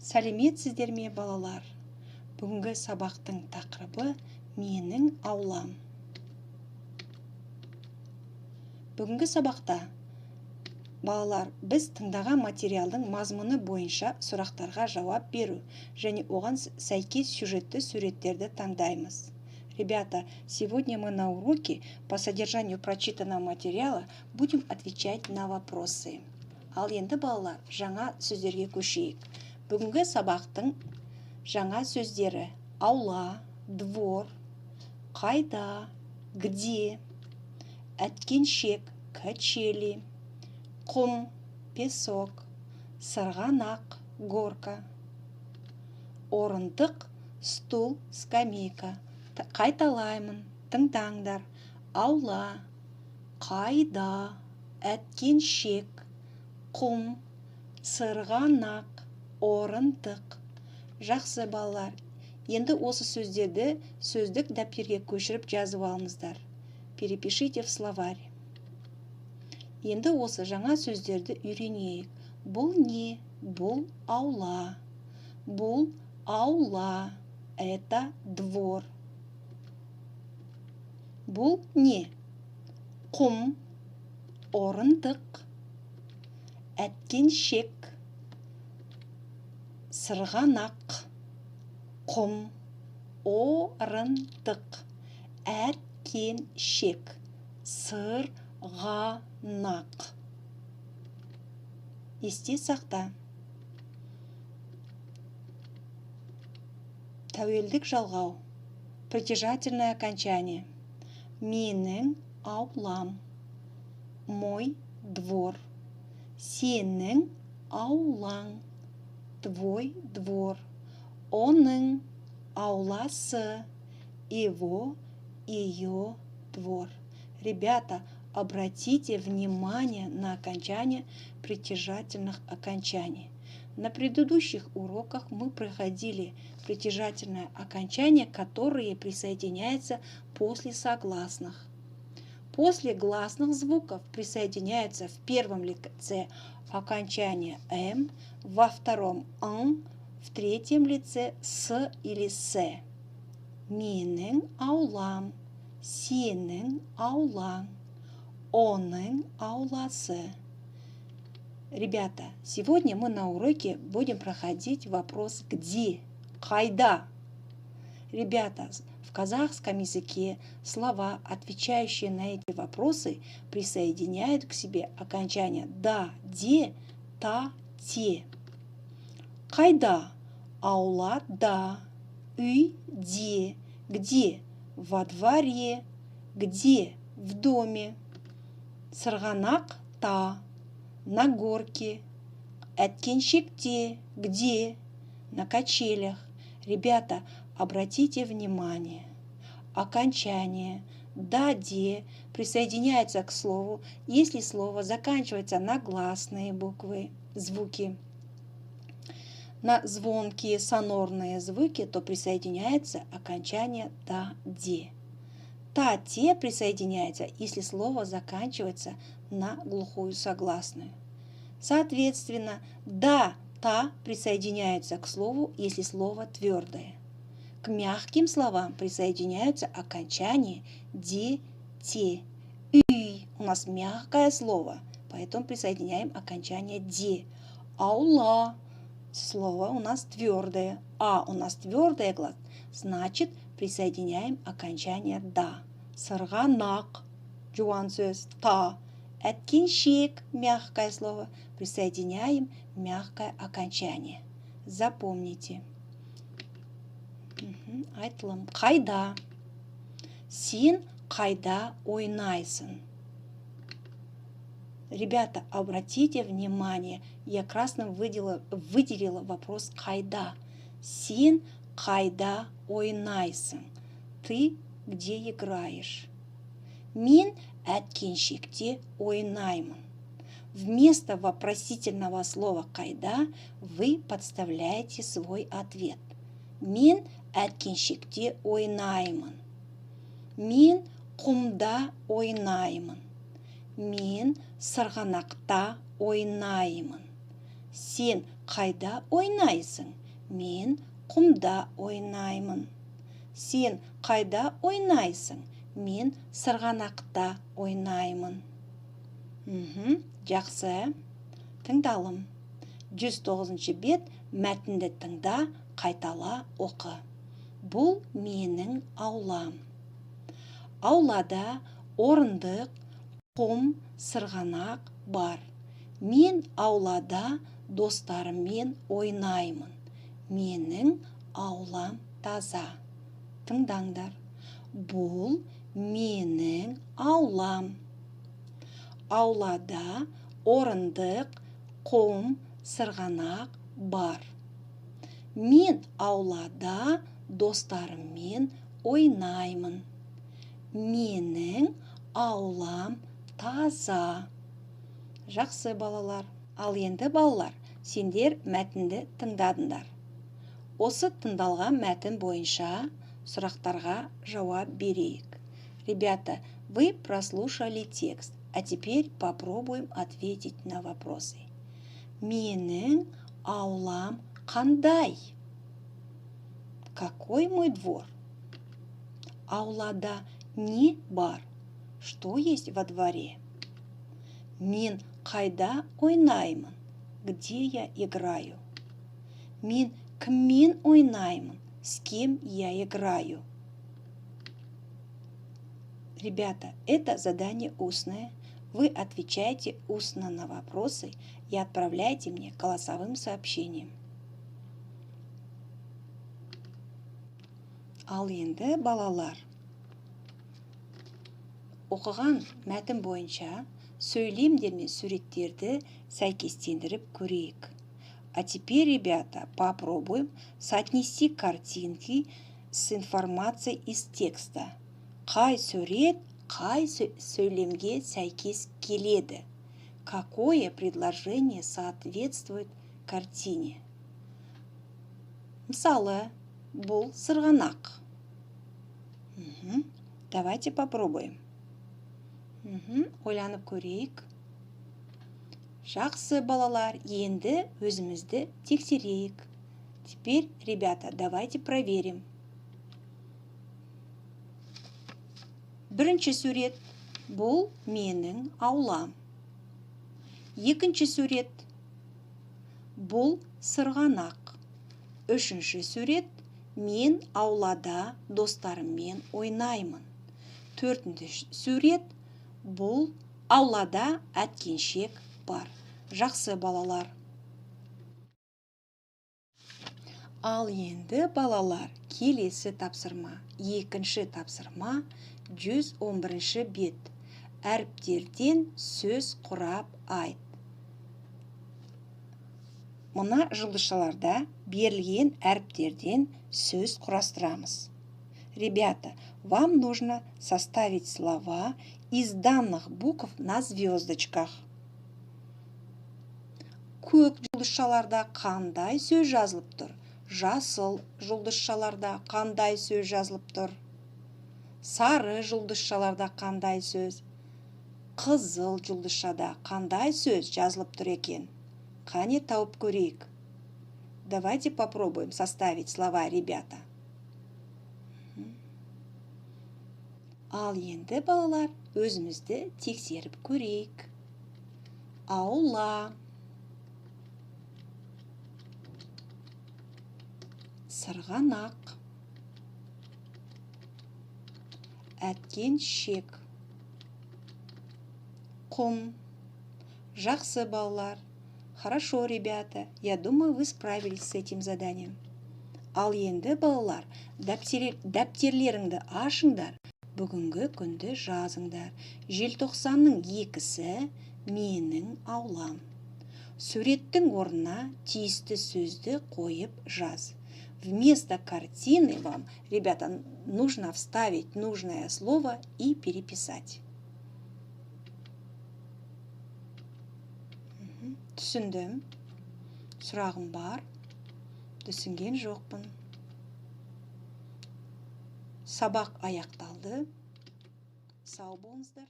Сәлеметсіздер ме, балалар? Бүгінгі сабақтың тақырыбы менің аулам. Бүгінгі сабақта балалар біз тыңдаған материалдың мазмұны бойынша сұрақтарға жауап беру және оған сәйкес сюжетті суреттерді таңдаймыз. Ребята, сегодня мы на уроке по содержанию прочитанного материала будем отвечать на вопросы. Ал енді балалар, жаңа сөздерге көшейік. Бүгінгі сабақтың жаңа сөздері аула, двор, қайда, где, әткеншек, качели, құм, песок, сырғанақ, горка, орындық, стул, скамейка. Қайталаймын, тыңдаңдар. Аула, қайда, әткеншек, құм, сырғанақ, орындық. Жақсы балалар, енді осы сөздерді сөздік дәптерге көшіріп жазып алыңыздар. Перепишите в словарь. Енді осы жаңа сөздерді үйренейік. Бұл не? Бұл аула. Бұл аула. Это двор. Бұл не? Құм, орындық, әткеншек, сырғанақ, құм, орындық, әткеншек, сырғанақ. Есте сақта. Тәуелдік жалғау. Притяжательное окончание. Менің аулам. Мой двор. Сенің аулаң. Твой двор. Оның ауласы. Его, ее двор. Ребята, обратите внимание на окончание притяжательных окончаний. На предыдущих уроках мы проходили притяжательное окончание, которые присоединяются после согласных. После гласных звуков присоединяются в первом лице окончание «м», во втором «н», в третьем лице «с» или «с». Менің аулам, сенің аулаң, оның ауласы. Ребята, сегодня мы на уроке будем проходить вопрос «где?», «кайда?». Ребята, в казахском языке слова, отвечающие на эти вопросы, присоединяют к себе окончания «да», «де», «та», «те». Кайда? Аула, да. Үй, де. Где? Во дворе. Где? В доме. Сырғанақ, та. На горке. Әткеншекте. Где? На качелях. Ребята, обратите внимание. Окончание «да», «де» присоединяется к слову, если слово заканчивается на гласные буквы, звуки. На звонкие сонорные звуки, то присоединяется окончание «да», «де». «Та», «те» присоединяется, если слово заканчивается на глухую согласную. Соответственно, «да», «та» присоединяются к слову, если слово твердое. К мягким словам присоединяются окончания «де», «те». «Үй» у нас мягкое слово, поэтому присоединяем окончание «де». «Аула» слово у нас твердое, «а» у нас твердый глас, значит присоединяем окончание «да». Сырғанақ, жуан сөз, «та». Әткеншек, мягкое слово, присоединяем мягкое окончание. Запомните. Айтылым. Қайда? Сен қайда ойнайсың? Ребята, обратите внимание, я красным выделила вопрос «қайда». Сен қайда ойнайсың? Ты где играешь? Мен әткеншекте ойнаймын. Вместо вопросительного слова «қайда» вы подставляете свой ответ. Мен әткеншекте ойнаймын. Мен құмда ойнаймын. Мен сырғанақта ойнаймын. Сен қайда ойнайсың? Мен құмда ойнаймын. Сен қайда ойнайсың? Мен сырғанақта ойнаймын. Жақсы. Тыңдалым. 109 бет мәтінді тыңда, қайтала оқы. Бұл менің аулам. Аулада орындық, құм, сырғанақ бар. Мен аулада достарыммен ойнаймын. Менің аулам таза. Тыңдаңдар. Бұл менің аулам. Аулада орындық, құм, сырғанақ бар. Мен аулада достарыммен ойнаймын. Менің аулам таза. Жақсы балалар. Ал енді балалар, сендер мәтінді тыңдадыңдар. Осы тыңдалған мәтін бойынша сұрақтарға жауап берейік. Ребята, вы прослушали текст, а теперь попробуем ответить на вопросы. Менің аулам қандай? Какой мой двор? Аулада не бар? Что есть во дворе? Мен қайда ойнаймын? Где я играю? Мен кіммен ойнаймын? С кем я играю? Ребята, это задание устное. Вы отвечаете устно на вопросы и отправляйте мне голосовым сообщением. Ал енді балалар. Оқыған мәтін бойынша сөйлемдер мен суреттерді сәйкестендіріп көрейік. А теперь, ребята, попробуем соотнести картинки с информацией из текста. Қай сурет, қай сөйлемге сәйкес келеді? Какое предложение соответствует картине? Мысалы, бұл сырғанақ. Давайте попробуем. Ойланып көрейік. Жақсы балалар, енді өзімізді тексерейік. Теперь, ребята, давайте проверим. Бірінші сурет. Бұл менің аулам. Екінші сурет. Бұл сырғанақ. Үшінші сурет. Мен аулада достарыммен ойнаймын. Төртінші сурет. Бұл аулада әткеншек бар. Жақсы балалар. Ал енді балалар, келесі тапсырма. Екінші тапсырма 111 бет. Әріптерден сөз құрап айт. Мына жұлдызшаларда берілген әріптерден сөз құрастырамыз. Ребята, вам нужно составить слова из данных букв на звездочках. Көк жұлдызшаларда қандай сөз жазылып тұр? Жасыл жұлдызшаларда қандай сөз жазылып тұр? Сары жұлдызшаларда қандай сөз? Қызыл жұлдызшада қандай сөз жазылып тұр екен? Қане тауып көрейік. Давайте попробуем составить слова, ребята. Ал енді балалар, өзімізді тексеріп көрейік. Аула. Сырғанақ. Әткеншек. Құм. Жақсы балалар. Хорошо, ребята. Я думаю, вы справились с этим заданием. Ал енді балалар, дәптерлеріңді ашыңдар. Бүгінгі күнді жазыңдар. Желтоқсанның 2-сі менің аулам. Суреттің орнына тиісті сөзді қойып жаз. Вместо картины вам, ребята, нужно вставить нужное слово и переписать. Түсіндім. Сұрағым бар. Түсінген жоқпын. Сабақ аяқталды. Сау болыңыздар.